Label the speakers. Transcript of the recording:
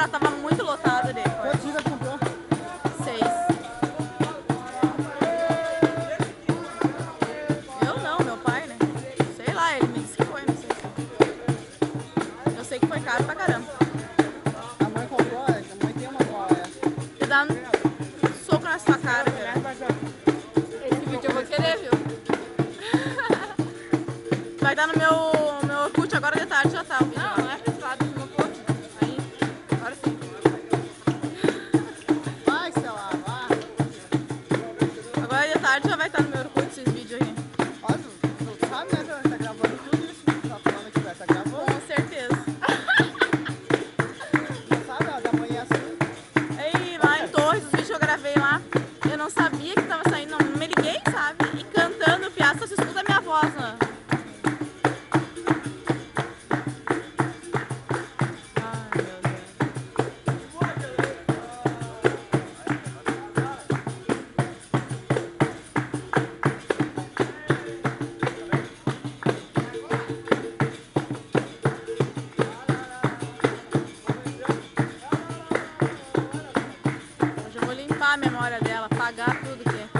Speaker 1: casa tava muito lotada ali.
Speaker 2: Quantos dias comprou?
Speaker 1: 6. Eu não, meu pai, né? Sei lá, ele me disse que foi, não sei. Eu sei que foi caro pra caramba.
Speaker 2: A mãe comprou, a mãe tem uma bola.
Speaker 1: E dá um soco na sua cara, cara. Esse vídeo eu vou querer, viu? Vai dar no meu Orkut agora de tarde, já tá. Não, não é privado, no meu post. Aí, agora sim.
Speaker 2: Vai, Stella, vai.
Speaker 1: Agora de tarde já vai estar no meu Orkut esses vídeos aí.
Speaker 2: Ó, tu sabe, né? Tá gravando tudo isso. Tá falando aqui, tá gravando.
Speaker 1: Com certeza.
Speaker 2: Não sabe, ó, da manhã assim.
Speaker 1: Aí, lá em Torres, os vídeos que eu gravei lá, eu não sabia que tava saindo, não me liguei, sabe? E cantando piada, só se escuta a minha voz, né? Ai, meu Deus. Hoje eu vou limpar a memória dela, apagar tudo que é.